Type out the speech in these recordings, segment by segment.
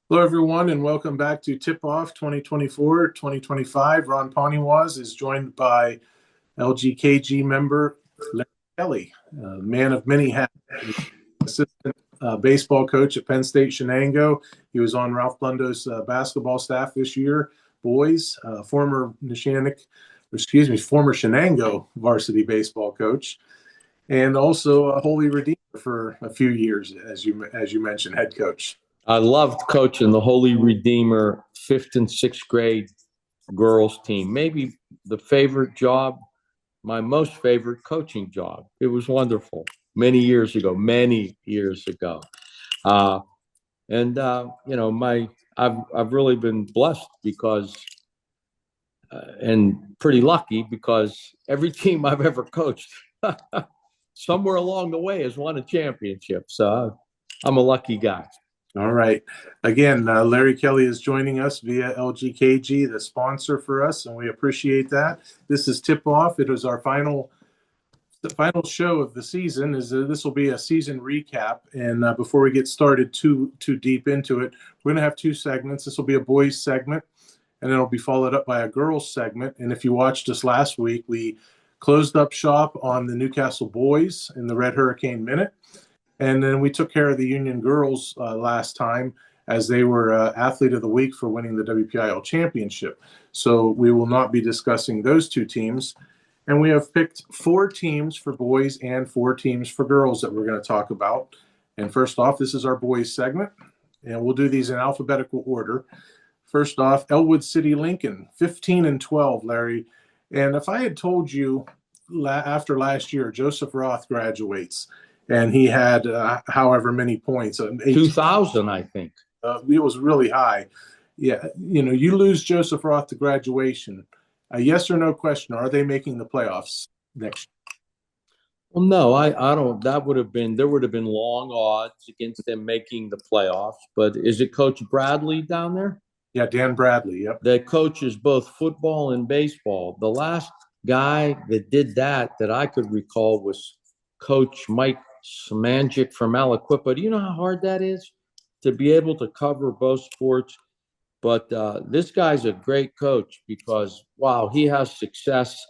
Hello, everyone, and welcome back to Tipoff 2024-2025. Ron Poniewasz is joined by LGKG member Larry Kelly, man of many hats, assistant baseball coach at Penn State Shenango. He was on Ralph Blundo's basketball staff this year, boys. Former Shenango varsity baseball coach, and also a Holy Redeemer for a few years, as you mentioned, head coach. I loved coaching the Holy Redeemer 5th and 6th grade girls team. Maybe the favorite job, my most favorite coaching job. It was wonderful. Many years ago. I've really been blessed because and pretty lucky because every team I've ever coached somewhere along the way has won a championship. So I'm a lucky guy. All right. Again, Larry Kelly is joining us via LGKG, the sponsor for us, and we appreciate that. This is Tip Off. It is the final show of the season. This will be a season recap. And before we get started too deep into it, we're going to have two segments. This will be a boys segment, and it'll be followed up by a girls segment. And if you watched us last week, we closed up shop on the Newcastle boys in the Red Hurricane Minute. And then we took care of the Union girls last time as they were Athlete of the Week for winning the WPIL championship. So we will not be discussing those two teams. And we have picked 4 teams for boys and 4 teams for girls that we're going to talk about. And first off, this is our boys segment. And we'll do these in alphabetical order. First off, Elwood City Lincoln, 15-12, Larry. And if I had told you after last year, Joseph Roth graduates, and he had however many points. 2,000, I think. It was really high. Yeah, you lose Joseph Roth to graduation. A yes or no question, are they making the playoffs next year? Well, no, I don't. There would have been long odds against them making the playoffs. But is it Coach Bradley down there? Yeah, Dan Bradley, yep. That coaches both football and baseball. The last guy that did that I could recall was Coach Mike Smangic from Aliquippa. Do you know how hard that is to be able to cover both sports? But this guy's a great coach because, wow, he has success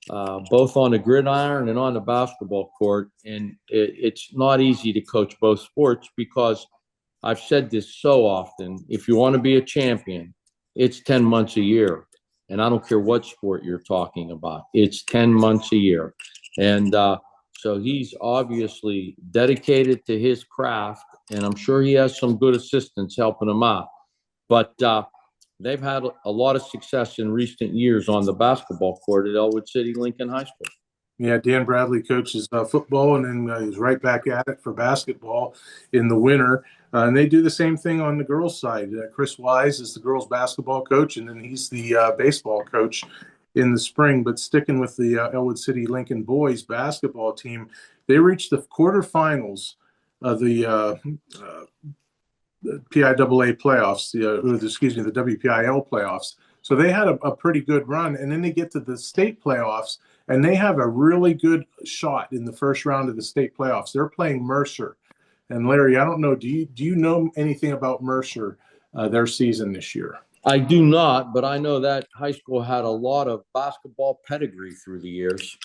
both on the gridiron and on the basketball court. And it's not easy to coach both sports because I've said this so often. If you want to be a champion, it's 10 months a year. And I don't care what sport you're talking about. It's 10 months a year. And so he's obviously dedicated to his craft, and I'm sure he has some good assistants helping him out. But they've had a lot of success in recent years on the basketball court at Elwood City Lincoln High School. Yeah, Dan Bradley coaches football, and then he's right back at it for basketball in the winter. And they do the same thing on the girls' side. Chris Wise is the girls' basketball coach, and then he's the baseball coach in the spring. But sticking with the Elwood City Lincoln boys basketball team, they reached the quarterfinals of the PIAA playoffs, the WPIL playoffs. So they had a pretty good run, and then they get to the state playoffs, and they have a really good shot in the first round of the state playoffs. They're playing Mercer. And Larry, I don't know, do you know anything about Mercer, their season this year? I do not, but I know that high school had a lot of basketball pedigree through the years.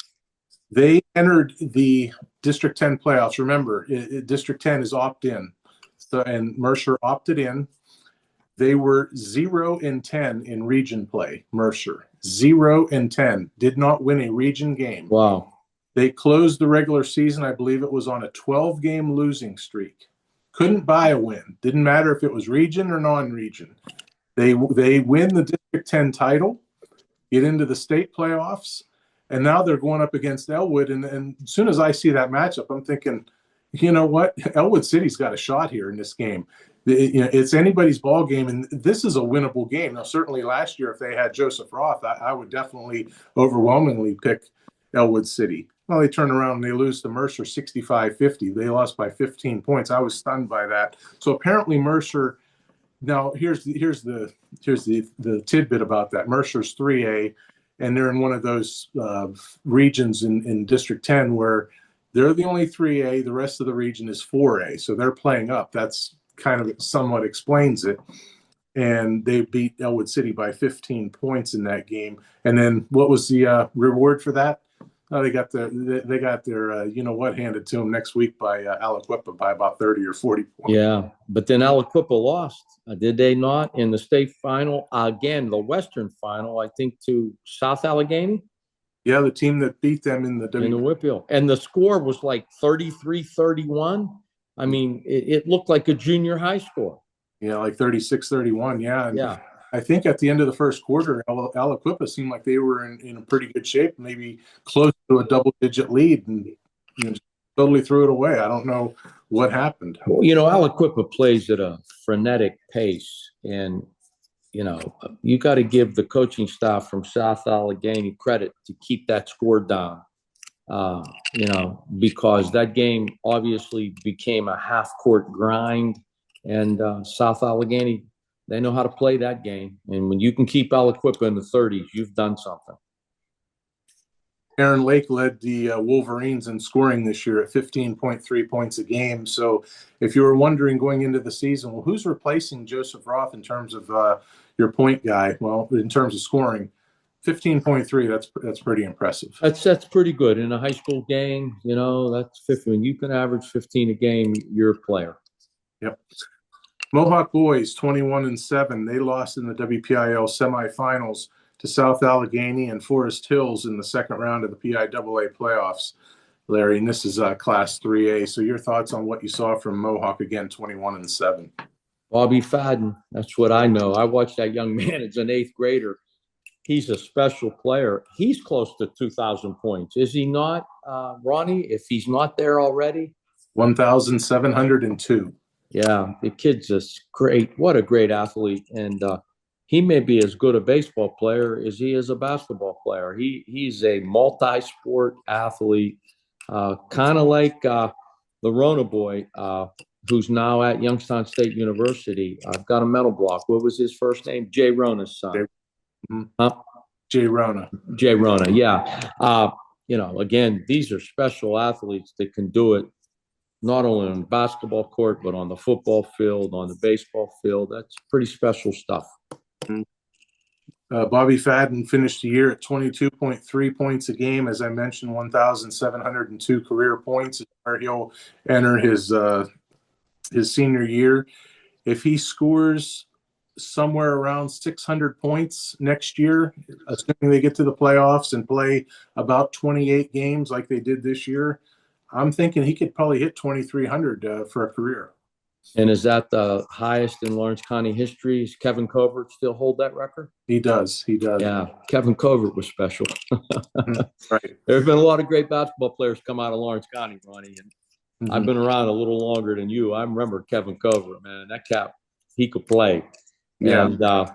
They entered the District 10 playoffs. Remember, District 10 is opt-in. So, and Mercer opted in. They were 0-10 in region play, Mercer. 0-10. Did not win a region game. Wow. They closed the regular season, I believe it was on a 12-game losing streak. Couldn't buy a win. Didn't matter if it was region or non-region. They win the District 10 title, get into the state playoffs, and now they're going up against Elwood. And as soon as I see that matchup, I'm thinking, you know what? Elwood City's got a shot here in this game. It's anybody's ball game, and this is a winnable game. Now, certainly last year, if they had Joseph Roth, I would definitely overwhelmingly pick Elwood City. Well, they turn around and they lose to Mercer 65-50. They lost by 15 points. I was stunned by that. So apparently Mercer. Now here's the tidbit about that. Mercer's 3A, and they're in one of those regions in District 10 where they're the only 3A. The rest of the region is 4A. So they're playing up. That's kind of somewhat explains it. And they beat Elwood City by 15 points in that game. And then what was the reward for that? They got their handed to them next week by Aliquippa by about 30 or 40 points. Yeah, but then Aliquippa lost, did they not, in the state final? Again, the Western final, I think, to South Allegheny. Yeah, the team that beat them in the Whippeal. And the score was like 33-31. I mean, it looked like a junior high score. Yeah, like 36-31. Yeah. And yeah. I think at the end of the first quarter, Aliquippa seemed like they were in a pretty good shape, maybe close to a double-digit lead, and totally threw it away. I don't know what happened. Well, Aliquippa plays at a frenetic pace, and you got to give the coaching staff from South Allegheny credit to keep that score down. Because that game obviously became a half-court grind, and South Allegheny, they know how to play that game. And when you can keep Aliquippa in the 30s, you've done something. Aaron Lake led the Wolverines in scoring this year at 15.3 points a game. So if you were wondering going into the season, well, who's replacing Joseph Roth in terms of your point guy? Well, in terms of scoring, 15.3, that's pretty impressive. That's pretty good. In a high school game, that's 15. When you can average 15 a game, you're a player. Yep. Mohawk boys, 21-7. They lost in the WPIL semifinals to South Allegheny and Forest Hills in the second round of the PIAA playoffs, Larry. And this is Class 3A. So your thoughts on what you saw from Mohawk again, 21-7. Bobby Fadden, that's what I know. I watched that young man as an 8th grader. He's a special player. He's close to 2,000 points. Is he not, Ronnie, if he's not there already? 1,702. Yeah, the kid's just great. What a great athlete. And he may be as good a baseball player as he is a basketball player. He's a multi-sport athlete, kind of like the Rona boy, who's now at Youngstown State University. I've got a mental block. What was his first name? Jay Rona's son. Jay Rona. Jay Rona, yeah. Again, these are special athletes that can do it not only on the basketball court, but on the football field, on the baseball field. That's pretty special stuff. Bobby Fadden finished the year at 22.3 points a game. As I mentioned, 1,702 career points. He'll enter his senior year. If he scores somewhere around 600 points next year, assuming they get to the playoffs and play about 28 games like they did this year, I'm thinking he could probably hit 2,300 for a career. And is that the highest in Lawrence County history? Does Kevin Covert still hold that record? He does. Yeah, Kevin Covert was special. Right. There's been a lot of great basketball players come out of Lawrence County, Ronnie, and I've been around a little longer than you. I remember Kevin Covert, man. That cat, he could play. Yeah. And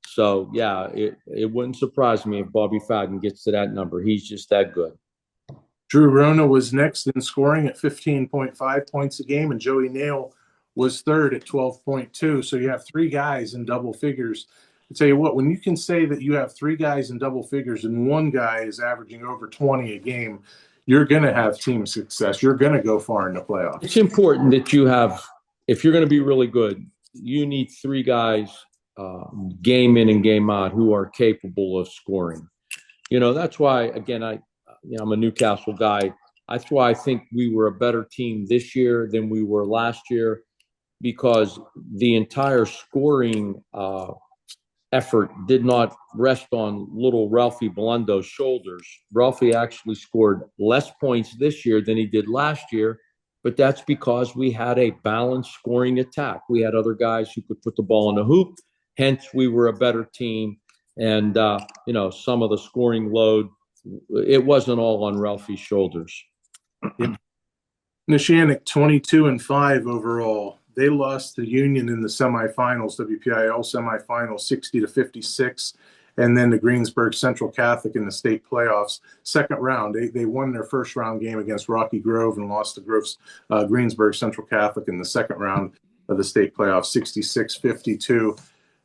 so, yeah, it wouldn't surprise me if Bobby Fadden gets to that number. He's just that good. Drew Rona was next in scoring at 15.5 points a game, and Joey Nail was third at 12.2. So you have 3 guys in double figures. I tell you what, when you can say that you have 3 guys in double figures and 1 guy is averaging over 20 a game, you're going to have team success. You're going to go far in the playoffs. It's important that you have, if you're going to be really good, you need 3 guys game in and game out who are capable of scoring. That's why, again, I'm a Newcastle guy. That's why I think we were a better team this year than we were last year, because the entire scoring effort did not rest on little Ralphie Belundo's shoulders. Ralphie actually scored less points this year than he did last year, but that's because we had a balanced scoring attack. We had other guys who could put the ball in the hoop. Hence, we were a better team. And, some of the scoring load, it wasn't all on Ralphie's shoulders. Yep. Neshannock, 22-5 overall. They lost to Union in the semifinals, WPIL semifinals, 60-56, and then to Greensburg Central Catholic in the state playoffs. Second round, they won their first round game against Rocky Grove and lost to Greensburg Central Catholic in the second round of the state playoffs, 66-52.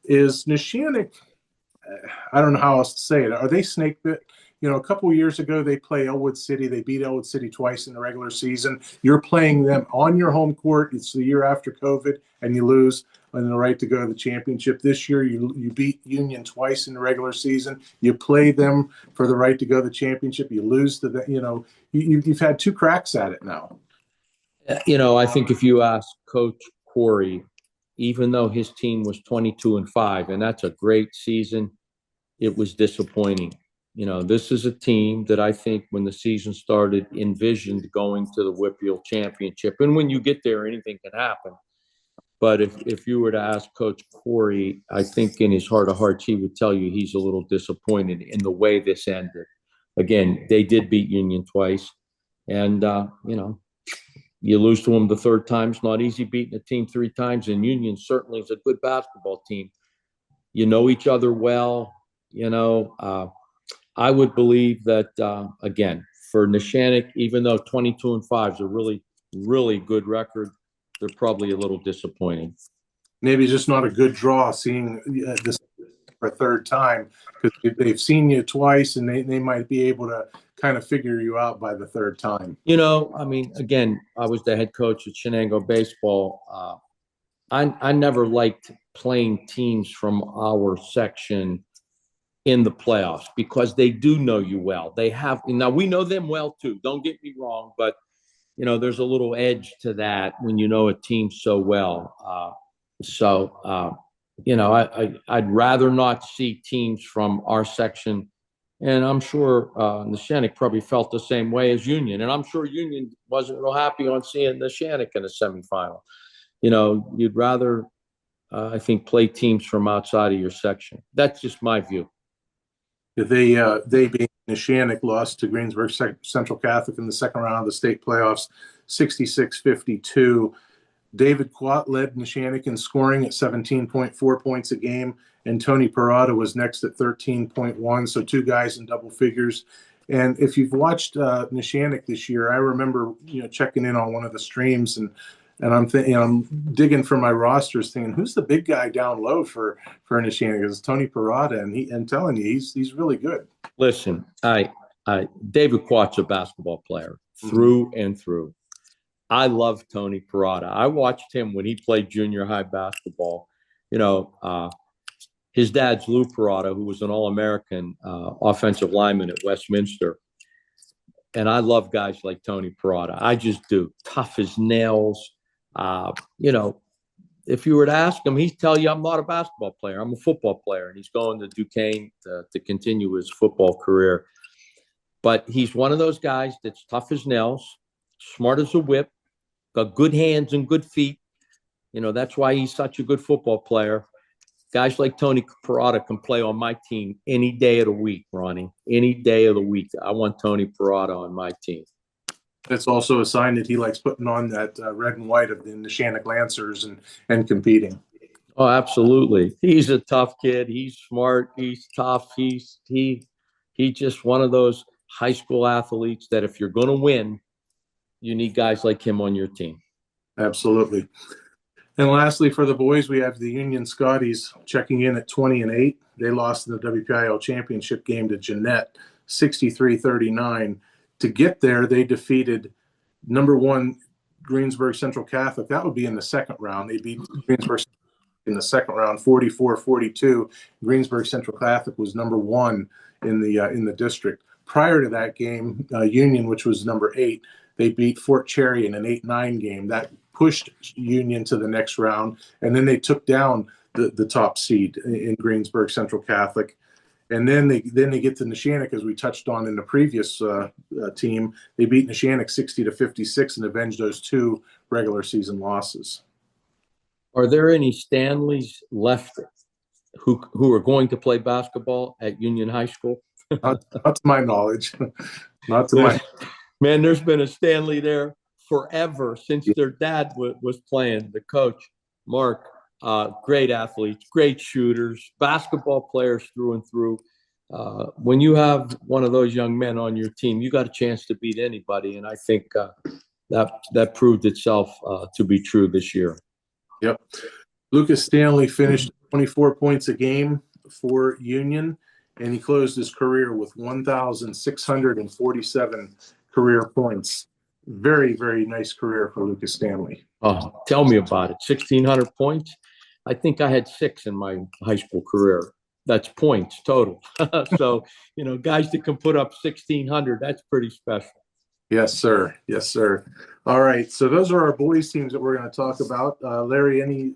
Is Neshannock, I don't know how else to say it, are they snake bit? a couple of years ago, they play Elwood City. They beat Elwood City twice in the regular season. You're playing them on your home court. It's the year after COVID, and you lose on the right to go to the championship. This year, you beat Union twice in the regular season. You play them for the right to go to the championship. You lose to the, you've had two cracks at it now. I think if you ask Coach Corey, even though his team was 22-5, and that's a great season, it was disappointing. This is a team that I think when the season started envisioned going to the Whitfield Championship. And when you get there, anything can happen. But if you were to ask Coach Corey, I think in his heart of hearts, he would tell you he's a little disappointed in the way this ended. Again, they did beat Union twice. And, you lose to them the third time. It's not easy beating a team 3 times. And Union certainly is a good basketball team. You know each other well. I would believe that, again, for Neshannock, even though 22-5 is a really, really good record, they're probably a little disappointing. Maybe just not a good draw seeing this for a third time, because they've seen you twice and they might be able to kind of figure you out by the third time. Again, I was the head coach at Shenango Baseball. I never liked playing teams from our section in the playoffs because they do know you well. Now we know them well too. Don't get me wrong, but there's a little edge to that when you know a team so well. I'd rather not see teams from our section. And I'm sure Neshannock probably felt the same way as Union. And I'm sure Union wasn't real happy on seeing Neshannock in a semifinal. You'd rather, I think, play teams from outside of your section. That's just my view. They being Neshannock, lost to Greensburg Central Catholic in the second round of the state playoffs, 66-52. David Quat led Neshannock in scoring at 17.4 points a game, and Tony Parada was next at 13.1, so 2 guys in double figures. And if you've watched Neshannock this year, I remember checking in on one of the streams, and I'm digging for my rosters, thinking, who's the big guy down low for Neshannock? It's Tony Parada, and telling you he's really good. Listen, David Quat's a basketball player through and through. I love Tony Parada. I watched him when he played junior high basketball. His dad's Lou Parada, who was an All-American offensive lineman at Westminster. And I love guys like Tony Parada. I just do. Tough as nails. If you were to ask him, he'd tell you, I'm not a basketball player. I'm a football player. And he's going to Duquesne to continue his football career. But he's one of those guys that's tough as nails, smart as a whip, got good hands and good feet. That's why he's such a good football player. Guys like Tony Parada can play on my team any day of the week, Ronnie. Any day of the week. I want Tony Parada on my team. That's also a sign that he likes putting on that red and white of the Neshannock Lancers and competing. Oh, absolutely. He's a tough kid. He's smart. He's tough. He's just one of those high school athletes that if you're going to win, you need guys like him on your team. Absolutely. And lastly, for the boys, we have the Union Scotties checking in at 20-8. They lost in the WPIL championship game to Jeanette, 63-39. To get there, they defeated number 1 Greensburg Central Catholic. That would be in the second round. They beat Greensburg in the second round, 44-42. Greensburg Central Catholic was number 1 in the district. Prior to that game, Union, which was number 8, they beat Fort Cherry in an 8-9 game. That pushed Union to the next round, and then they took down the top seed in Greensburg Central Catholic. And then they get to Neshannock, as we touched on in the previous team. They beat Neshannock 60-56 and avenged those 2 regular season losses. Are there any Stanleys left who are going to play basketball at Union High School? Not to my knowledge. Not to my. Man, there's been a Stanley there forever since their dad was playing. The coach, Mark, great athletes, great shooters, basketball players through and through. When you have one of those young men on your team, you got a chance to beat anybody, and I think that proved itself to be true this year. Yep. Lucas Stanley finished 24 points a game for Union, and he closed his career with 1,647 career points. Very, very nice career for Lucas Stanley. Oh, tell me about it. 1,600 points. I think I had 6 in my high school career. That's points total. So, guys that can put up 1,600, that's pretty special. Yes, sir. Yes, sir. All right. So those are our boys teams that we're going to talk about. Larry, any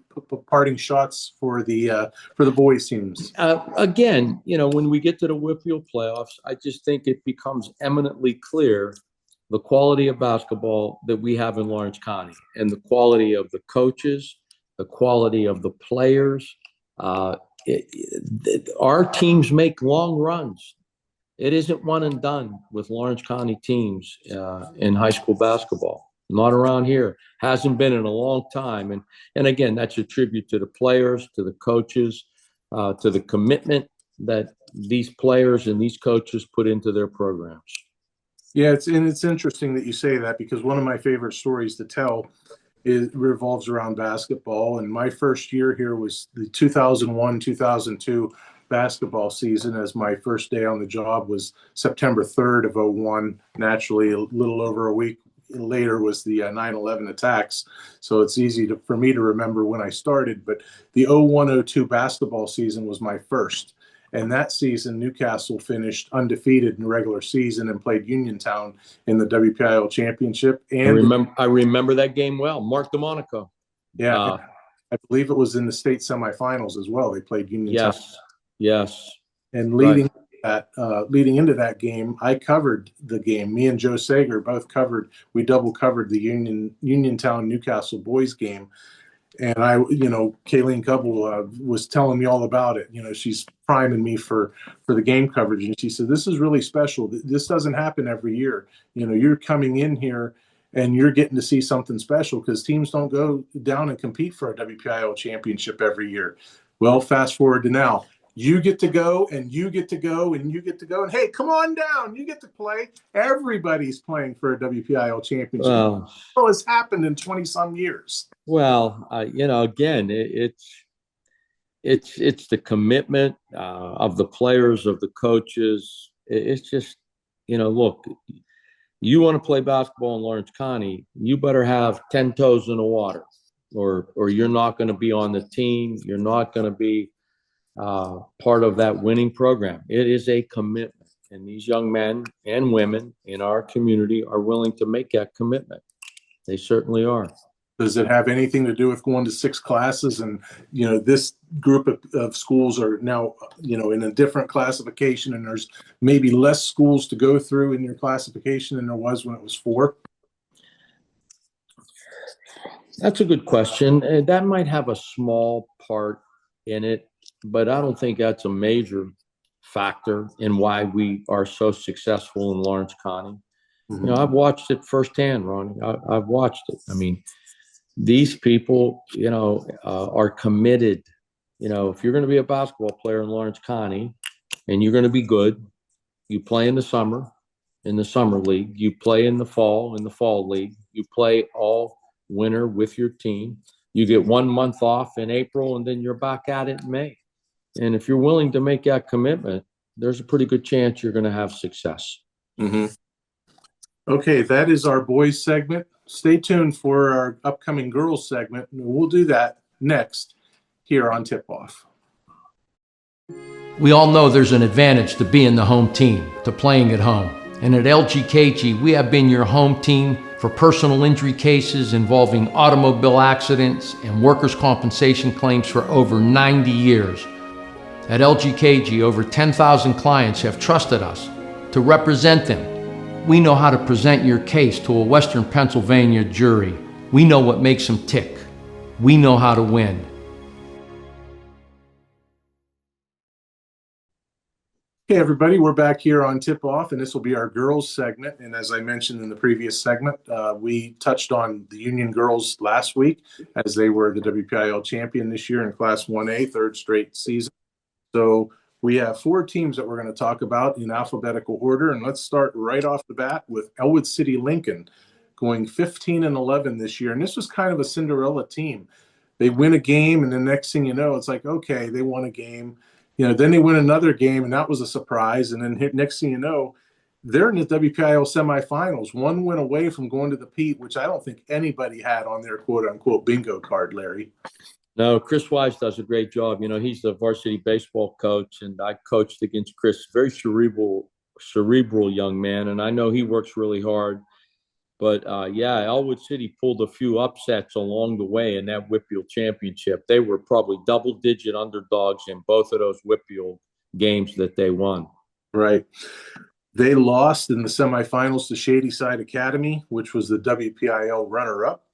parting shots for the boys teams? Again, when we get to the Whitfield playoffs, I just think it becomes eminently clear the quality of basketball that we have in Lawrence County and the quality of the coaches, the quality of the players. Our teams make long runs. It isn't one and done with Lawrence County teams in high school basketball. Not around here. Hasn't been in a long time. And again, that's a tribute to the players, to the coaches, to the commitment that these players and these coaches put into their programs. Yeah, it's interesting that you say that, because one of my favorite stories to tell revolves around basketball. And my first year here was the 2001-2002 basketball season, as my first day on the job was September 3rd of 01. Naturally, a little over a week later was the 9/11 attacks. So it's easy for me to remember when I started. But the 01-02 basketball season was my first. And that season, Newcastle finished undefeated in the regular season and played Uniontown in the WPIL championship. And I remember that game well. Mark DeMonico. Yeah, I believe it was in the state semifinals as well. They played Uniontown. Yes. And leading into that game, I covered the game. Me and Joe Sager both covered. We double covered the Uniontown Newcastle boys game. And Kayleen Cubble was telling me all about it. She's priming me for the game coverage. And she said, this is really special. This doesn't happen every year. You're coming in here and you're getting to see something special, because teams don't go down and compete for a WPIL championship every year. Well, fast forward to now. You get to go, and you get to go, and you get to go. And, hey, come on down. You get to play. Everybody's playing for a WPIL championship. Well, it has happened in 20-some years. Well, again, it's the commitment of the players, of the coaches. It's just, look, you want to play basketball in Lawrence County, you better have 10 toes in the water, or you're not going to be on the team. You're not going to be part of that winning program. It is a commitment, and these young men and women in our community are willing to make that commitment. They certainly are. Does it have anything to do with going to 6 classes? And, this group of schools are now, in a different classification, and there's maybe less schools to go through in your classification than there was when it was 4? That's a good question. That might have a small part in it, but I don't think that's a major factor in why we are so successful in Lawrence County. Mm-hmm. I've watched it firsthand, Ronnie. I've watched it. I mean, these people, are committed. If you're going to be a basketball player in Lawrence County and you're going to be good, you play in the summer league, you play in the fall league, you play all winter with your team. You get 1 month off in April, and then you're back at it in May. And if you're willing to make that commitment, there's a pretty good chance you're going to have success. Mm-hmm. Okay, that is our boys segment. Stay tuned for our upcoming girls segment. We'll do that next here on Tip-Off. We all know there's an advantage to being the home team, to playing at home. And at LGKG, we have been your home team for personal injury cases involving automobile accidents and workers' compensation claims for over 90 years. At LGKG, over 10,000 clients have trusted us to represent them. We know how to present your case to a Western Pennsylvania jury. We know what makes them tick. We know how to win. Hey everybody, we're back here on Tip Off, and this will be our girls segment. And as I mentioned in the previous segment, we touched on the Union girls last week, as they were the WPIL champion this year in Class 1A, 3rd straight season. So we have 4 teams that we're going to talk about in alphabetical order. And let's start right off the bat with Elwood City Lincoln, going 15-11 this year. And this was kind of a Cinderella team. They win a game, and the next thing you know, it's like, okay, they won a game. then they win another game, and that was a surprise. And then next thing you know, they're in the WPIL semifinals, one win away from going to the Pete, which I don't think anybody had on their quote-unquote bingo card, Larry. No, Chris Wise does a great job. He's the varsity baseball coach, and I coached against Chris. Very cerebral young man, and I know he works really hard. But, Elwood City pulled a few upsets along the way in that Whitfield championship. They were probably double-digit underdogs in both of those Whitfield games that they won. Right. They lost in the semifinals to Shadyside Academy, which was the WPIL runner-up.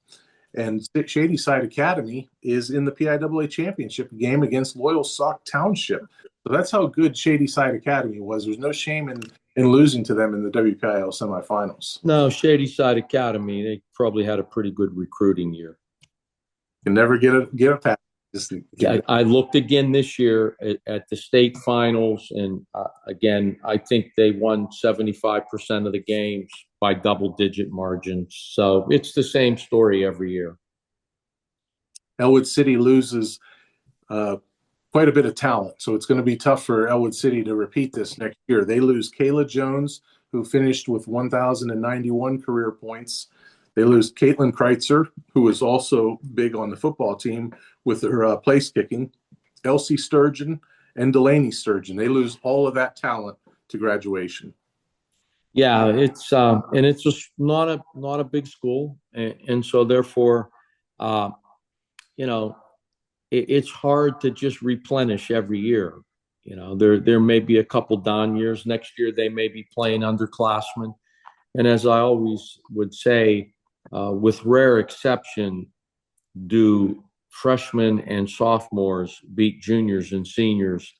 And Shadyside Academy is in the PIAA championship game against Loyal Sauk Township. So that's how good Shadyside Academy was. There's no shame in losing to them in the WPIL semifinals. No, Shadyside Academy, they probably had a pretty good recruiting year. You can never get a pass. I looked again this year at the state finals, and again, I think they won 75% of the games by double-digit margins. So it's the same story every year. Elwood City loses quite a bit of talent, so it's going to be tough for Elwood City to repeat this next year. They lose Kayla Jones, who finished with 1,091 career points. They lose Caitlin Kreitzer, who is also big on the football team with her place kicking, Elsie Sturgeon, and Delaney Sturgeon. They lose all of that talent to graduation. Yeah, it's and it's just not a big school, and so therefore, it's hard to just replenish every year. There may be a couple down years. Next year they may be playing underclassmen, and as I always would say, with rare exception, do freshmen and sophomores beat juniors and seniors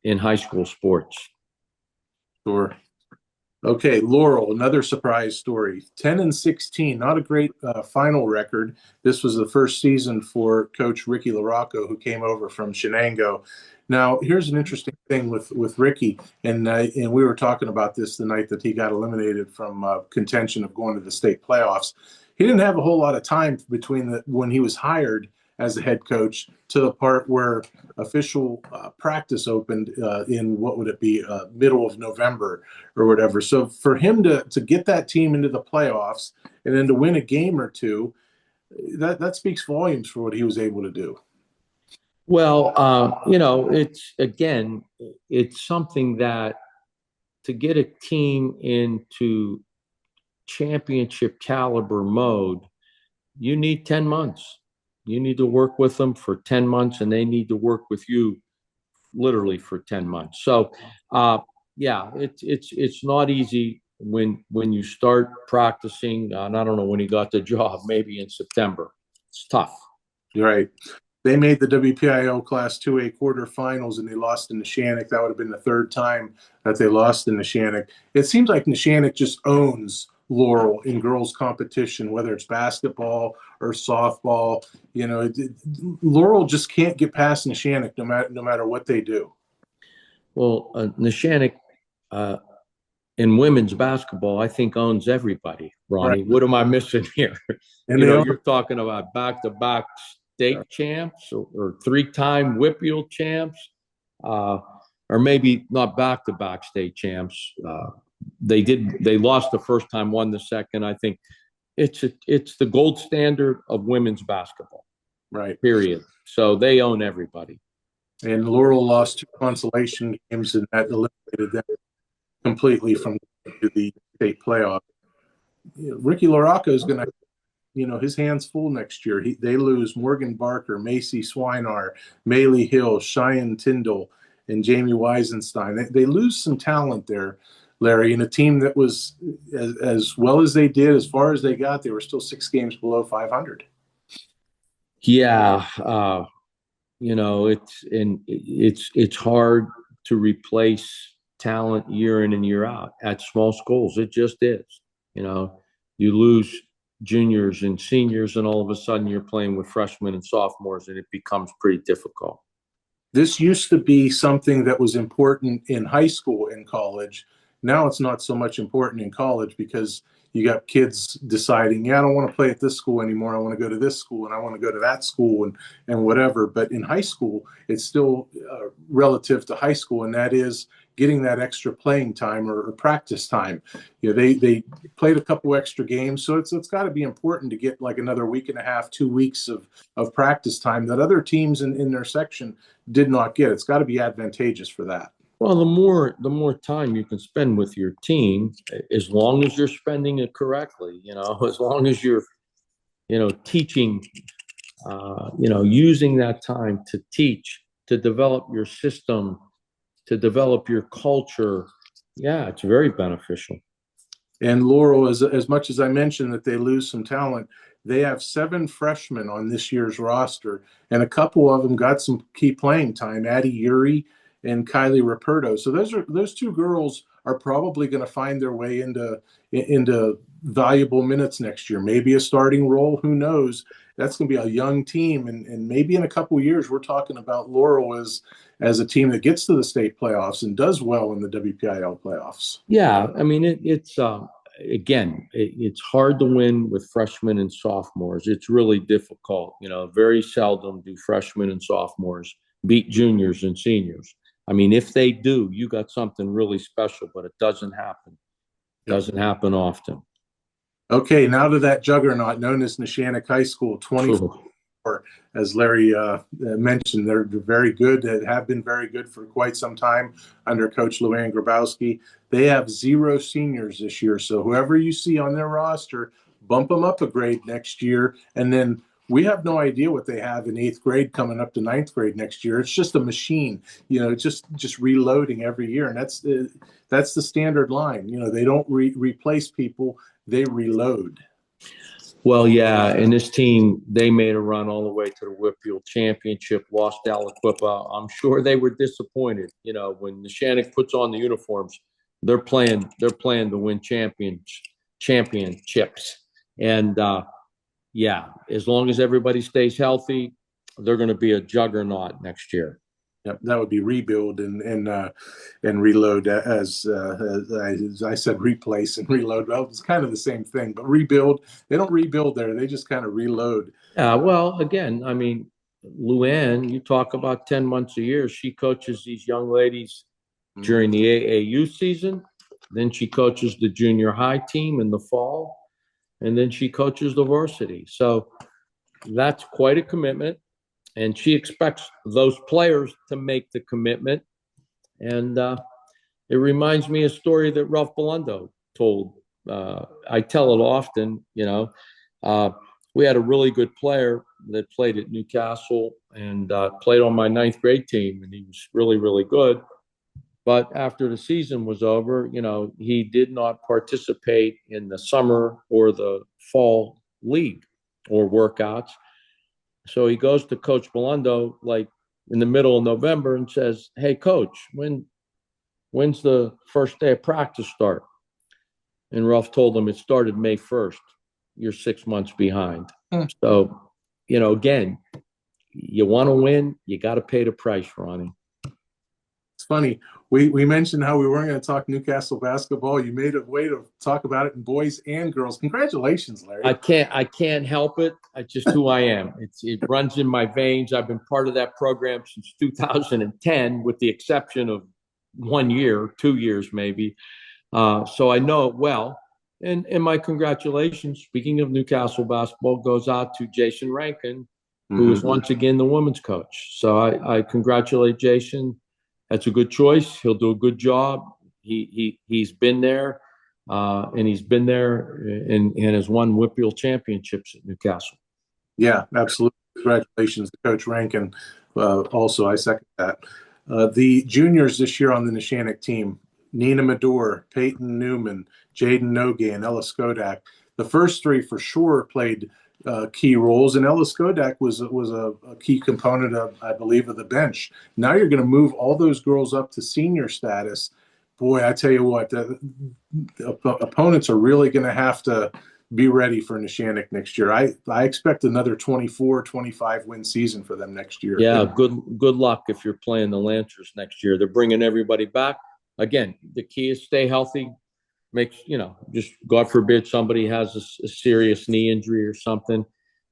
in high school sports? Sure. Okay, Laurel, another surprise story. 10-16, not a great final record. This was the first season for Coach Ricky LaRocco, who came over from Shenango. Now, here's an interesting thing with Ricky, and we were talking about this the night that he got eliminated from contention of going to the state playoffs. He didn't have a whole lot of time between when he was hired as the head coach to the part where official practice opened in, what would it be, middle of November or whatever. So for him to get that team into the playoffs and then to win a game or two, that speaks volumes for what he was able to do. Well, it's something that to get a team into championship caliber mode, you need 10 months. You need to work with them for 10 months, and they need to work with you literally for 10 months. So, it's not easy when you start practicing. And I don't know when he got the job, maybe in September. It's tough. You're right. They made the WPIL Class 2A quarterfinals, and they lost in Neshannock. That would have been the third time that they lost in Neshannock. It seems like Neshannock just owns Laurel in girls competition, whether it's basketball or softball. Laurel just can't get past Neshannock no matter what they do. Well, Neshannock in women's basketball, I think, owns everybody, Ronnie. Right. What am I missing here? And you're talking about back-to-back state champs or three-time Whitfield champs, or maybe not back-to-back state champs. They lost the first time, won the second. I think it's the gold standard of women's basketball. Right. Period. So they own everybody. And Laurel lost 2 consolation games, and that eliminated them completely from the state playoff. Ricky LaRocco is going to, his hands full next year. They lose Morgan Barker, Macy Swinar, Maylee Hill, Cheyenne Tyndall, and Jamie Weisenstein. They lose some talent there, Larry, in a team that was as well as they did, as far as they got, they were still 6 games below 500. Yeah. It's hard to replace talent year in and year out at small schools. It just is. You lose juniors and seniors, and all of a sudden you're playing with freshmen and sophomores, and it becomes pretty difficult. This used to be something that was important in high school and college. Now it's not so much important in college because you got kids deciding, yeah, I don't want to play at this school anymore. I want to go to this school and I want to go to that school and whatever. But in high school, it's still relative to high school, and that is getting that extra playing time or practice time. You know, they played a couple extra games, so it's got to be important to get like another week and a half, 2 weeks of practice time that other teams in their section did not get. It's got to be advantageous for that. Well, the more time you can spend with your team, as long as you're spending it correctly, as long as you're, teaching, using that time to teach, to develop your system, to develop your culture. Yeah, it's very beneficial. And Laurel, as much as I mentioned that they lose some talent, they have 7 freshmen on this year's roster, and a couple of them got some key playing time. Addie Yuri and Kylie Raperto. So those 2 girls are probably going to find their way into valuable minutes next year. Maybe a starting role. Who knows? That's going to be a young team, and maybe in a couple of years we're talking about Laurel as a team that gets to the state playoffs and does well in the WPIL playoffs. Yeah, I mean it's hard to win with freshmen and sophomores. It's really difficult. Very seldom do freshmen and sophomores beat juniors and seniors. I mean, if they do, you got something really special, but it doesn't happen. It doesn't happen often. Okay, now to that juggernaut known as Neshannock High School, 24. As Larry mentioned, they're very good. They have been very good for quite some time under Coach Luann Grabowski. They have 0 seniors this year, so whoever you see on their roster, bump them up a grade next year, and then we have no idea what they have in 8th grade coming up to 9th grade next year. It's just a machine, just reloading every year. And that's the standard line. They don't replace people, they reload. Well, yeah, and this team, they made a run all the way to the Whitfield Championship, lost Aliquippa. I'm sure they were disappointed. When Neshannock puts on the uniforms, they're playing to win championships. And yeah, as long as everybody stays healthy, they're going to be a juggernaut next year. Yep, that would be rebuild and reload, as I said, replace and reload. Well, it's kind of the same thing, but rebuild. They don't rebuild there; they just kind of reload. Yeah, well, again, I mean, Luann, you talk about 10 months a year. She coaches these young ladies during the AAU season. Then she coaches the junior high team in the fall. And then she coaches the varsity. So that's quite a commitment. And she expects those players to make the commitment. And it reminds me of a story that Ralph Belundo told. I tell it often, we had a really good player that played at Newcastle and played on my 9th grade team. And he was really, really good. But after the season was over, he did not participate in the summer or the fall league or workouts. So he goes to Coach Belundo like in the middle of November and says, "Hey, Coach, when's the first day of practice start?" And Ralph told him it started May 1st. You're 6 months behind. So, again, you want to win, you got to pay the price, Ronnie. It's funny. We mentioned how we weren't going to talk Newcastle basketball. You made a way to talk about it in boys and girls. Congratulations, Larry. I can't help it. It's just who I am. It runs in my veins. I've been part of that program since 2010, with the exception of 1 year, 2 years maybe. So I know it well. And my congratulations, speaking of Newcastle basketball, goes out to Jason Rankin, who is once again the women's coach. So I congratulate Jason. That's a good choice. He'll do a good job. He's been there, and he's been there and has won Whitfield championships at Newcastle. Yeah, absolutely. Congratulations to Coach Rankin. Also, I second that. The juniors this year on the Neshannock team: Nina Medor, Peyton Newman, Jaden Nogue, and Ella Skodak. The first 3 for sure played key roles, and Ella Skodak was a key component of, I believe, of the bench. Now you're going to move all those girls up to senior status. Boy, I tell you what, the opponents are really going to have to be ready for Neshannock next year. I expect another 24, 25 win season for them next year. Yeah, good luck if you're playing the Lancers next year. They're bringing everybody back. again, the key is stay healthy. Just God forbid somebody has a serious knee injury or something.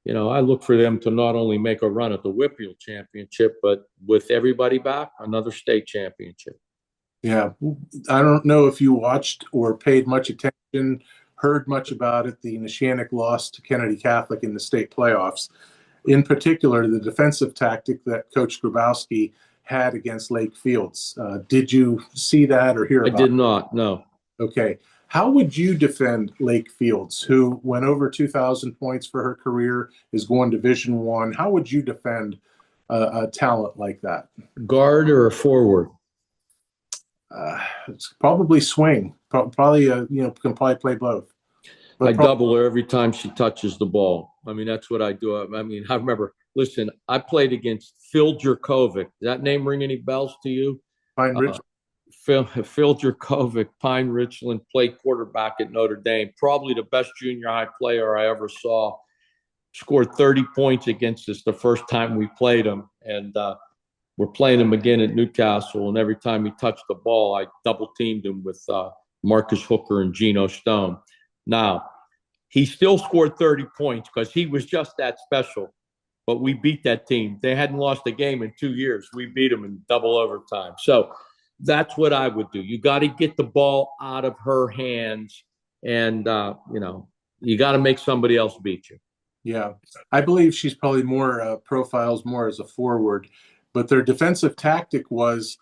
I look for them to not only make a run at the Whippeal Championship, but with everybody back, another state championship. Yeah. I don't know if you watched or paid much attention, heard much about it. The Neshannock lost to Kennedy Catholic in the state playoffs. In particular, the defensive tactic that Coach Grabowski had against Lake Fields. Did you see that or hear about it? I did not, no. Okay. How would you defend Lake Fields, who went over 2,000 points for her career, is going Division I? How would you defend a talent like that? Guard or a forward? It's probably swing. Probably, can probably play both. But I double her every time she touches the ball. I mean, that's what I do. I mean, I remember, listen, I played against Phil Jerkovic. Does that name ring any bells to you? Pine Ridge. Phil Jerkovic, Pine Richland, played quarterback at Notre Dame. Probably the best junior high player I ever saw. Scored 30 points against us the first time we played him. And we're playing him again at Newcastle. And every time he touched the ball, I double teamed him with Marcus Hooker and Geno Stone. Now, he still scored 30 points because he was just that special. But we beat that team. They hadn't lost a game in 2 years. We beat them in double overtime. So that's what I would do. You got to get the ball out of her hands, and you got to make somebody else beat you. Yeah, I believe she's probably more profiles more as a forward, but their defensive tactic was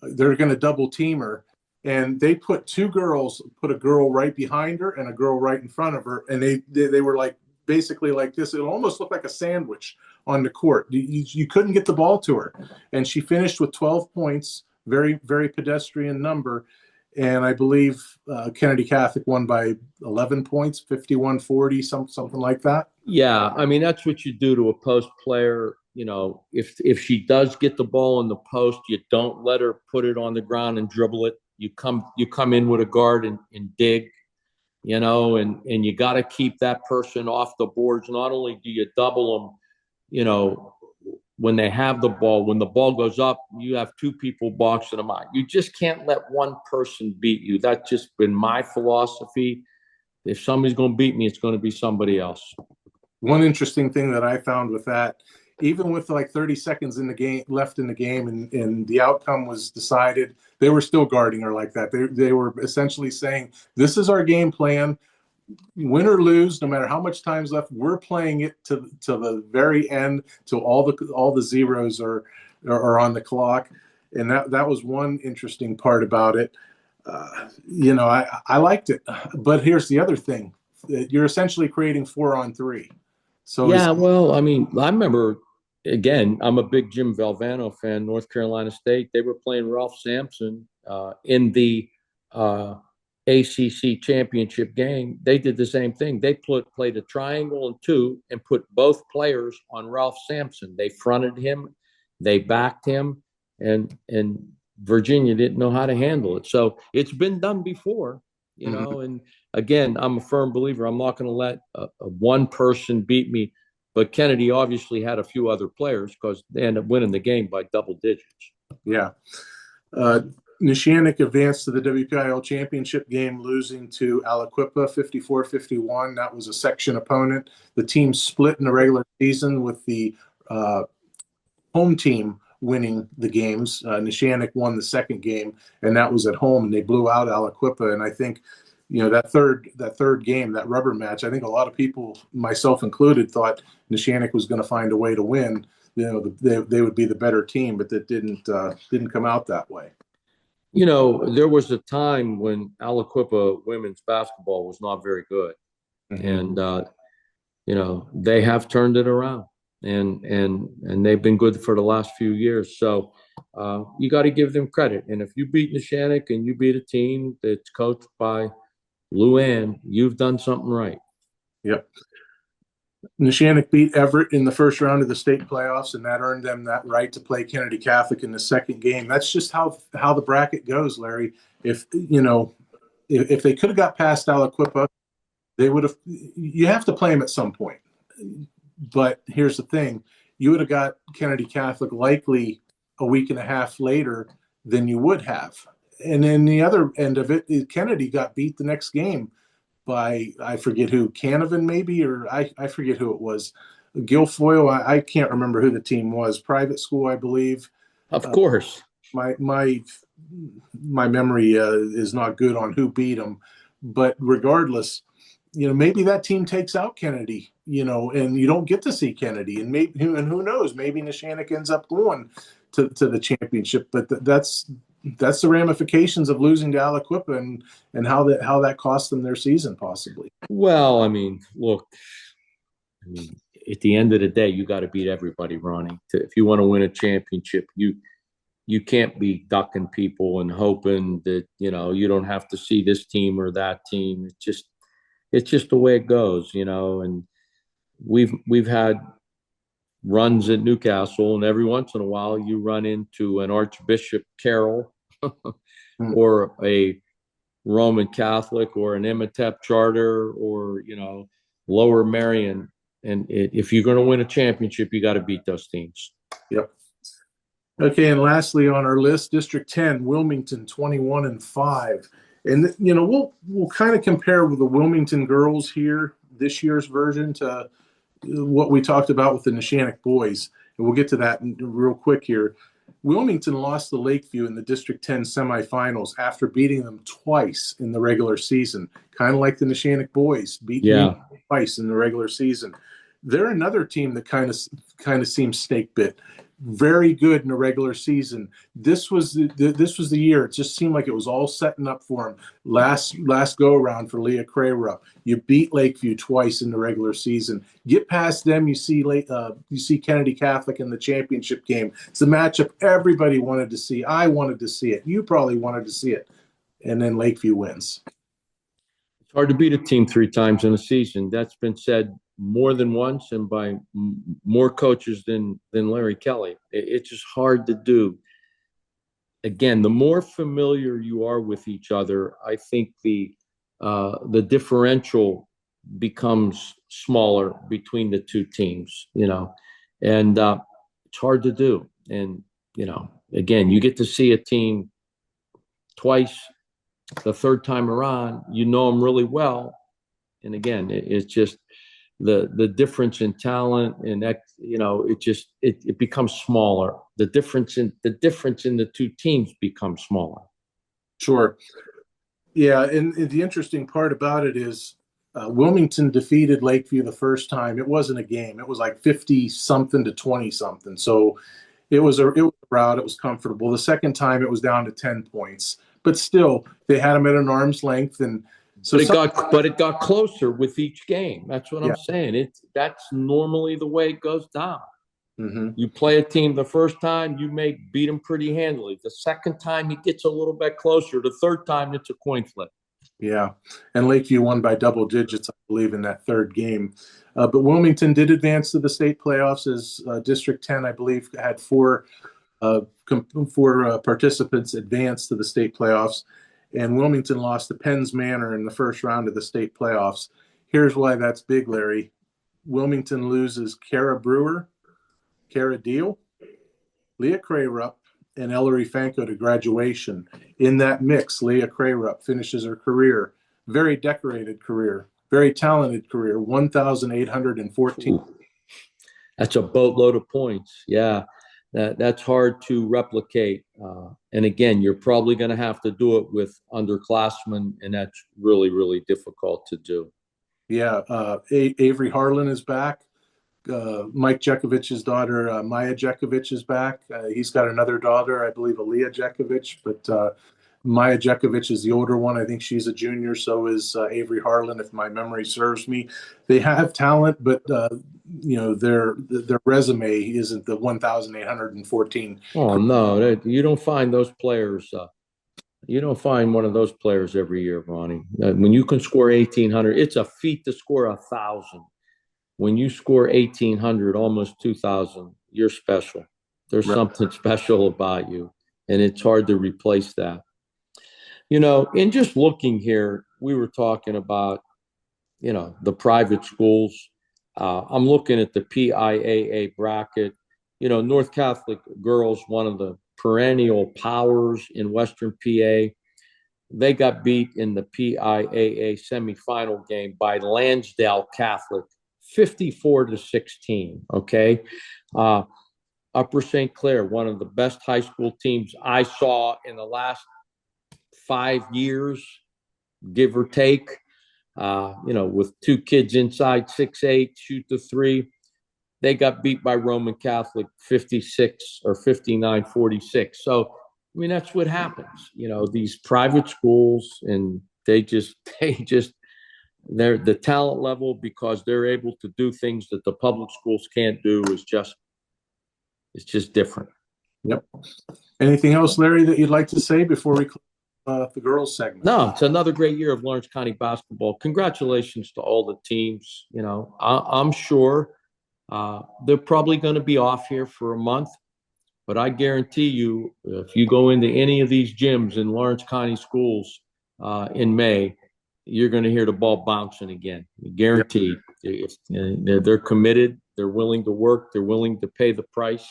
they're going to double team her, and they put a girl right behind her and a girl right in front of her, and they were like basically like this. It almost looked like a sandwich on the court. You couldn't get the ball to her, and she finished with 12 points. Very, very pedestrian number. And I believe Kennedy Catholic won by 11 points, 51-40, something like that. Yeah, I mean, that's what you do to a post player. If she does get the ball in the post, you don't let her put it on the ground and dribble it. You come in with a guard and dig, and you got to keep that person off the boards. Not only do you double them, when they have the ball, when the ball goes up, you have two people boxing them out. You just can't let one person beat you. That's just been my philosophy. If somebody's going to beat me, it's going to be somebody else. One interesting thing that I found with that, even with like 30 seconds left in the game and the outcome was decided, they were still guarding her like that. They were essentially saying, this is our game plan. Win or lose, no matter how much time's left, we're playing it to the very end, till all the zeros are on the clock. And that was one interesting part about it. I liked it. But here's the other thing. You're essentially creating 4-on-3. So yeah, well, I mean, I remember, again, I'm a big Jim Valvano fan, North Carolina State. They were playing Ralph Sampson in the ACC championship game. They did the same thing. They played a triangle and two and put both players on Ralph Sampson. They fronted him, they backed him, and Virginia didn't know how to handle it. So it's been done before, and again, I'm a firm believer. I'm not going to let a one person beat me. But Kennedy obviously had a few other players because they ended up winning the game by double digits. Yeah. Neshannock advanced to the WPIL championship game, losing to Aliquippa 54-51. That was a section opponent. The team split in the regular season with the home team winning the games. Neshannock won the second game, and that was at home, and they blew out Aliquippa. And I think, that third game, that rubber match, I think a lot of people, myself included, thought Neshannock was going to find a way to win. They would be the better team, but that didn't come out that way. There was a time when Aliquippa women's basketball was not very good. Mm-hmm. And, they have turned it around and they've been good for the last few years. So you got to give them credit. And if you beat Neshannock and you beat a team that's coached by Luann, you've done something right. Yep. Neshannock beat Everett in the first round of the state playoffs, and that earned them that right to play Kennedy Catholic in the second game. That's just how the bracket goes, Larry. If they could have got past Aliquippa, they would have. You have to play them at some point. But here's the thing: you would have got Kennedy Catholic likely a week and a half later than you would have. And then the other end of it, Kennedy got beat the next game by, I forget who, Canavan maybe, or I forget who it was. Guilfoyle, I can't remember who the team was. Private school, I believe. Of course. My memory is not good on who beat them, but regardless, maybe that team takes out Kennedy, and you don't get to see Kennedy, and who knows, maybe Neshannock ends up going to the championship. But that's the ramifications of losing to Aliquippa and how that cost them their season possibly. Well, look, at the end of the day, you got to beat everybody, Ronnie. If you want to win a championship, you can't be ducking people and hoping that, you don't have to see this team or that team. It's just the way it goes, and we've had runs at Newcastle, and every once in a while you run into an Archbishop Carroll or a Roman Catholic or an Imhotep Charter or, Lower Marion. And if you're going to win a championship, you got to beat those teams. Yep. Okay, and lastly on our list, District 10, Wilmington, 21-5. And, we'll kind of compare with the Wilmington girls here, this year's version, to what we talked about with the Neshannock boys. And we'll get to that real quick here. Wilmington lost to Lakeview in the District 10 semifinals after beating them twice in the regular season, kind of like the Neshannock boys beat them twice in the regular season. They're another team that kind of seems snake bit. Very good in the regular season. This was the year. It just seemed like it was all setting up for them. Last go around for Leah Crayrup. You beat Lakeview twice in the regular season. Get past them, you see Kennedy Catholic in the championship game. It's a matchup everybody wanted to see. I wanted to see it. You probably wanted to see it. And then Lakeview wins. It's hard to beat a team 3 times in a season. That's been said more than once and by more coaches than Larry Kelly. It's just hard to do. Again, the more familiar you are with each other, I think the differential becomes smaller between the two teams, and it's hard to do. And, again, you get to see a team twice. The third time around, them really well. And again, it's just the difference in talent and it becomes smaller. The difference in the two teams becomes smaller. Sure. Yeah, and the interesting part about it is Wilmington defeated Lakeview the first time. It wasn't a game. It was like 50-something to 20-something. So it was a rout. It was comfortable. The second time it was down to 10 points. But still, they had them at an arm's length, and so it got closer with each game. That's what I'm saying. That's normally the way it goes down. Mm-hmm. You play a team the first time, you may beat them pretty handily. The second time, it gets a little bit closer. The third time, it's a coin flip. Yeah, and Lakeview won by double digits, I believe, in that third game. But Wilmington did advance to the state playoffs as District 10, I believe, had four participants advance to the state playoffs, and Wilmington lost to Penns Manor in the first round of the state playoffs. Here's why that's big, Larry. Wilmington loses Kara Brewer, Kara Deal, Leah Crayrup, and Ellery Fanko to graduation. In that mix, Leah Crayrup finishes her career, very decorated career, very talented career, 1,814. Ooh, that's a boatload of points. Yeah. That's hard to replicate. And again, you're probably going to have to do it with underclassmen, and that's really, really difficult to do. Yeah. Avery Harlan is back. Mike Jekovich's daughter, Maya Jekovich, is back. He's got another daughter, I believe, Aaliyah Jekovich, but Maya Jekovich is the older one. I think she's a junior. So is Avery Harlan, if my memory serves me. They have talent, but their resume isn't the 1,814. Oh no, you don't find those players. You don't find one of those players every year, Ronnie. When you can score 1,800, it's a feat to score 1,000. When you score 1,800, almost 2,000, you're special. There's something special about you, and it's hard to replace that. In just looking here, we were talking about, the private schools. I'm looking at the PIAA bracket. North Catholic girls, one of the perennial powers in Western PA. They got beat in the PIAA semifinal game by Lansdale Catholic, 54-16. Okay. Upper St. Clair, one of the best high school teams I saw in the last 5 years, give or take. With two kids inside 6'8", shoot the three. They got beat by Roman Catholic 56 or 59-46. So, that's what happens. These private schools, and they're the talent level, because they're able to do things that the public schools can't do, it's just different. Yep. Anything else, Larry, that you'd like to say before we close the girls segment? No, it's another great year of Lawrence County basketball. Congratulations to all the teams. I'm sure they're probably going to be off here for a month, but I guarantee you, if you go into any of these gyms in Lawrence County schools in May, you're going to hear the ball bouncing again. Guaranteed. They're committed. They're willing to work. They're willing to pay the price.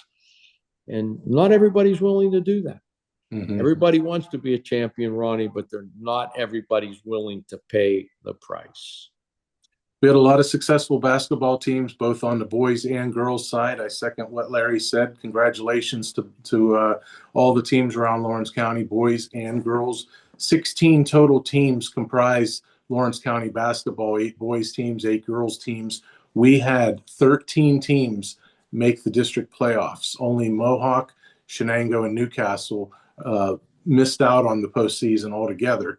And not everybody's willing to do that. Mm-hmm. Everybody wants to be a champion, Ronnie, but not everybody's willing to pay the price. We had a lot of successful basketball teams, both on the boys and girls side. I second what Larry said. Congratulations to all the teams around Lawrence County, boys and girls. 16 total teams comprise Lawrence County basketball, 8 boys teams, 8 girls teams. We had 13 teams make the district playoffs. Only Mohawk, Shenango, and Newcastle missed out on the postseason altogether.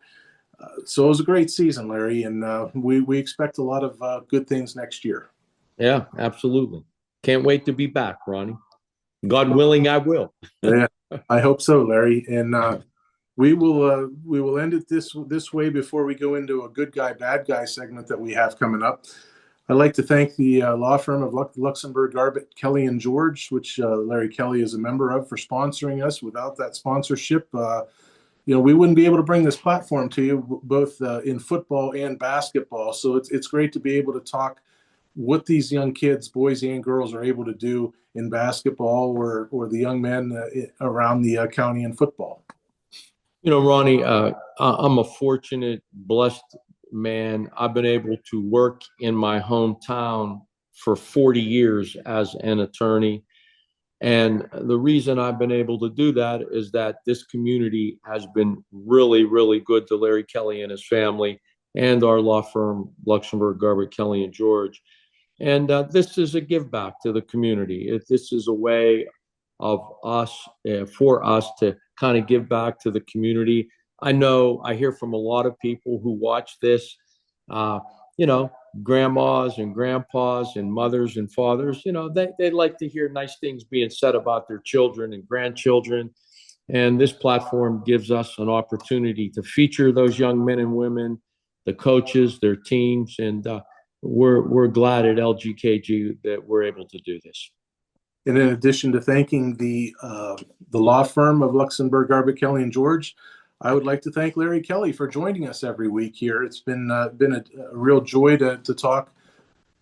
So it was a great season, Larry, and we expect a lot of good things next year. Yeah, absolutely. Can't wait to be back, Ronnie. God willing, I will. Yeah, I hope so, Larry. And we will end it this way before we go into a good guy, bad guy segment that we have coming up. I'd like to thank the law firm of Luxembourg, Garbett, Kelly & George, which Larry Kelly is a member of, for sponsoring us. Without that sponsorship, we wouldn't be able to bring this platform to you, both in football and basketball. So it's great to be able to talk what these young kids, boys and girls, are able to do in basketball or the young men around the county in football. Ronnie, I'm a fortunate, blessed man. I've been able to work in my hometown for 40 years as an attorney. And the reason I've been able to do that is that this community has been really, really good to Larry Kelly and his family and our law firm, Luxembourg, Garbett, Kelly & George. And this is a give back to the community. This is a way of us, for us to kind of give back to the community. I hear from a lot of people who watch this, grandmas and grandpas and mothers and fathers, they like to hear nice things being said about their children and grandchildren. And this platform gives us an opportunity to feature those young men and women, the coaches, their teams. And we're glad at LGKG that we're able to do this. And in addition to thanking the law firm of Luxembourg, Garbett, Kelly & George, I would like to thank Larry Kelly for joining us every week here. It's been a real joy to talk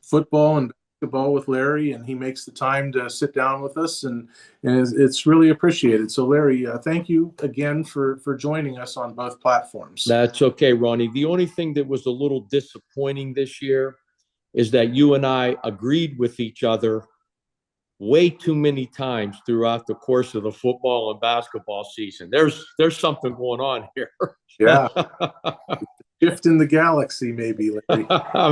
football and basketball with Larry, and he makes the time to sit down with us, and it's really appreciated. So, Larry, thank you again for joining us on both platforms. That's okay, Ronnie. The only thing that was a little disappointing this year is that you and I agreed with each other way too many times throughout the course of the football and basketball season. There's something going on here. Yeah. Shift in the galaxy, maybe, Larry.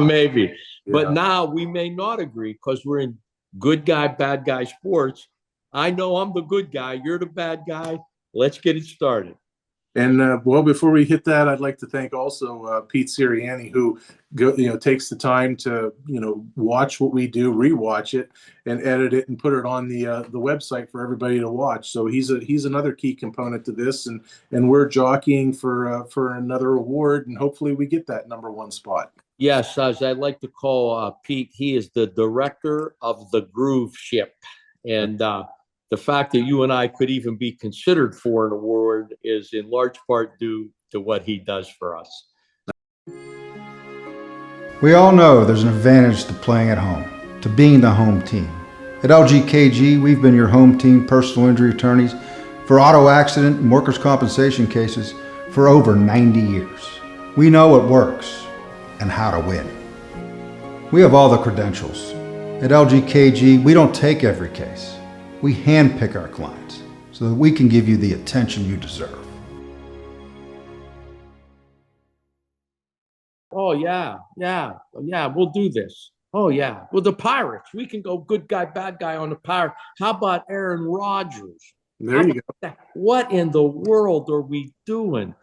Maybe. Yeah. But now we may not agree because we're in good guy, bad guy sports. I know I'm the good guy. You're the bad guy. Let's get it started. And before we hit that, I'd like to thank also Pete Sirianni, who takes the time to watch what we do, rewatch it, and edit it and put it on the website for everybody to watch. So he's another key component to this, and we're jockeying for another award, and hopefully we get that #1 spot. Yes, as I like to call Pete, he is the director of the Groove Ship, and the fact that you and I could even be considered for an award is in large part due to what he does for us. We all know there's an advantage to playing at home, to being the home team. At LGKG, we've been your home team personal injury attorneys for auto accident and workers' compensation cases for over 90 years. We know what works and how to win. We have all the credentials. At LGKG, we don't take every case. We handpick our clients so that we can give you the attention you deserve. Oh, yeah, we'll do this. Oh, yeah. Well, the Pirates, we can go good guy, bad guy on the Pirates. How about Aaron Rodgers? There you go. What in the world are we doing?